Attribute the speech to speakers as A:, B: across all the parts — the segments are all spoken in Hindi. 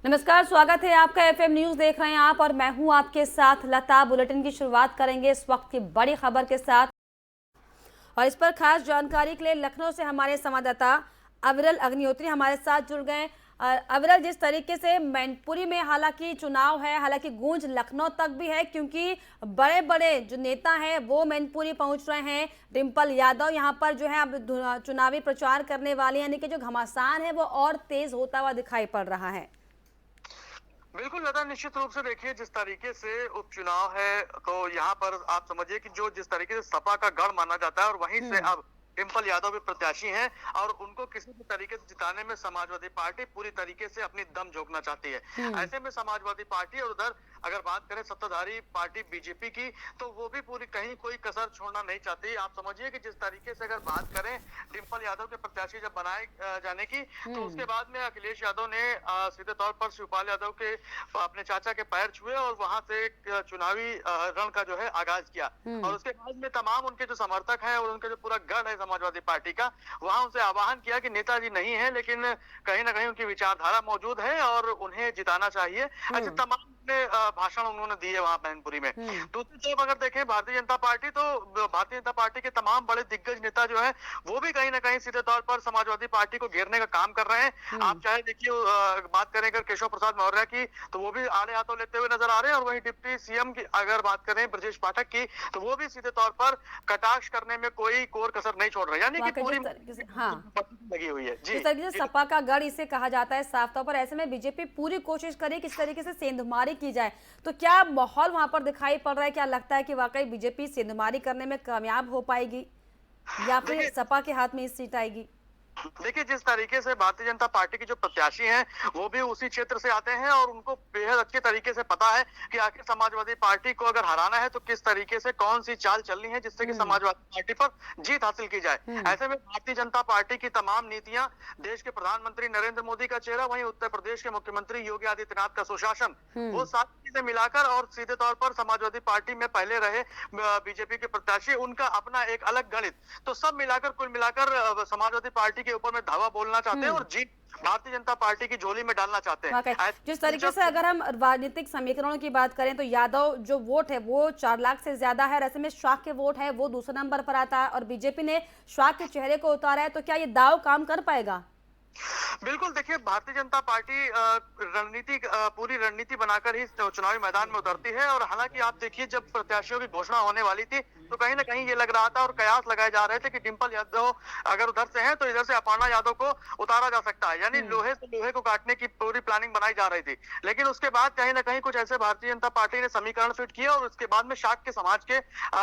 A: नमस्कार, स्वागत है आपका एफएम न्यूज देख रहे हैं आप और मैं हूं आपके साथ लता। बुलेटिन की शुरुआत करेंगे इस वक्त की बड़ी खबर के साथ और इस पर खास जानकारी के लिए लखनऊ से हमारे संवाददाता अविरल अग्निहोत्री हमारे साथ जुड़ गए। अविरल, जिस तरीके से मैनपुरी में हालांकि चुनाव है, हालांकि गूंज लखनऊ तक भी है क्योंकि बड़े बड़े जो नेता हैं वो मैनपुरी पहुंच रहे हैं। डिम्पल यादव यहां पर जो है अब चुनावी प्रचार करने वाले, यानी कि जो घमासान है वो और तेज होता हुआ दिखाई पड़ रहा है।
B: बिल्कुल लता, निश्चित रूप से देखिए जिस तरीके से उपचुनाव है तो यहाँ पर आप समझिए कि जो जिस तरीके से सपा का गढ़ माना जाता है और वहीं से अब डिम्पल यादव भी प्रत्याशी हैं और उनको किसी भी तरीके से जिताने में समाजवादी पार्टी पूरी तरीके से अपनी दम झोंकना चाहती है। ऐसे में समाजवादी पार्टी और उधर अगर बात करें सत्ताधारी पार्टी बीजेपी की तो वो भी पूरी कहीं कोई कसर छोड़ना नहीं चाहती। आप समझिए कि जिस तरीके से अगर बात करें डिम्पल यादव के प्रत्याशी जब बनाए जाने की तो उसके बाद में अखिलेश यादव ने सीधे तौर पर शिवपाल यादव के अपने चाचा के पैर छुए और वहां से एक चुनावी रण का जो है आगाज किया। और उसके बाद में तमाम उनके जो समर्थक हैं और उनका जो पूरा गढ़ है समाजवादी पार्टी का, वहां उनसे आह्वान किया कि नेताजी नहीं है लेकिन कहीं ना कहीं उनकी विचारधारा मौजूद है और उन्हें जिताना चाहिए। ऐसे तमाम भाषण उन्होंने दिए वहां मैनपुरी में। दूसरी तरफ अगर देखें भारतीय जनता पार्टी, तो भारतीय जनता पार्टी के तमाम बड़े दिग्गज नेता जो है वो भी कहीं ना कहीं सीधे तौर पर समाजवादी पार्टी को घेरने का काम कर रहे हैं। आप चाहे देखिए बात करें अगर केशव प्रसाद मौर्य की तो वो भी आड़े हाथों लेते हुए नजर आ रहे हैं और वहीं डिप्टी सीएम की अगर बात करें ब्रजेश पाठक की तो वो भी सीधे तौर पर कटाक्ष करने में कोई कोर कसर नहीं छोड़ रहे, यानी कि पूरी लगी हुई है।
A: जिस तरीके से सपा का गढ़ इसे कहा जाता है साफ तौर पर, ऐसे में बीजेपी पूरी कोशिश करे किस तरीके से सेंधमारी की जाए, तो क्या माहौल वहां पर दिखाई पड़ रहा है? क्या लगता है कि वाकई बीजेपी सेंधमारी करने में कामयाब हो पाएगी या फिर सपा के हाथ में इस सीट आएगी?
B: देखिए जिस तरीके से भारतीय जनता पार्टी के जो प्रत्याशी हैं वो भी उसी क्षेत्र से आते हैं और उनको बेहद अच्छे तरीके से पता है कि आखिर समाजवादी पार्टी को अगर हराना है तो किस तरीके से कौन सी चाल चलनी है जिससे कि समाजवादी पार्टी पर जीत हासिल की जाए। ऐसे में भारतीय जनता पार्टी की तमाम नीतियां, देश के प्रधानमंत्री नरेंद्र मोदी का चेहरा, वहीं उत्तर प्रदेश के मुख्यमंत्री योगी आदित्यनाथ का सुशासन, वो सारी चीजें मिलाकर और सीधे तौर पर समाजवादी पार्टी में पहले रहे बीजेपी के प्रत्याशी, उनका अपना एक अलग गणित, तो सब मिलाकर कुल मिलाकर समाजवादी पार्टी के ऊपर में धावा बोलना चाहते हैं और जीत भारतीय जनता पार्टी की झोली में डालना चाहते हैं।
A: जिस तरीके से अगर हम राजनीतिक समीकरणों की बात करें तो यादव जो वोट है वो 4 लाख से ज्यादा है, ऐसे में शाह के वोट है वो दूसरे नंबर पर आता है और बीजेपी ने शाह के चेहरे को उतारा है, तो क्या ये दाव काम कर पाएगा?
B: बिल्कुल, देखिए भारतीय जनता पार्टी पूरी रणनीति बनाकर ही चुनावी मैदान में उतरती है और हालांकि आप देखिए जब प्रत्याशियों की घोषणा होने वाली थी तो कहीं ना कहीं ये लग रहा था और कयास लगाए जा रहे थे कि डिम्पल यादव अगर उधर से हैं तो इधर से अपर्णा यादव को उतारा जा सकता है, यानी लोहे से लोहे को काटने की पूरी प्लानिंग बनाई जा रही थी। लेकिन उसके बाद कहीं ना कहीं कुछ ऐसे भारतीय जनता पार्टी ने समीकरण फिट किया और उसके बाद में शाक्य समाज के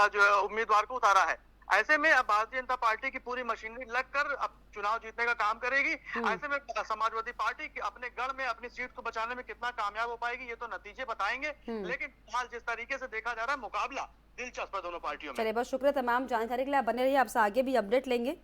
B: जो उम्मीदवार को उतारा है। ऐसे में अब भारतीय जनता पार्टी की पूरी मशीनरी लगकर अब चुनाव जीतने का काम करेगी। ऐसे में समाजवादी पार्टी अपने गढ़ में अपनी सीट को बचाने में कितना कामयाब हो पाएगी ये तो नतीजे बताएंगे, लेकिन फिलहाल जिस तरीके से देखा जा रहा है मुकाबला दिलचस्प है दोनों पार्टियों में।
A: चलिए, बहुत शुक्रिया तमाम जानकारी के लिए, आप बने रहिए, आपसे आगे भी अपडेट लेंगे।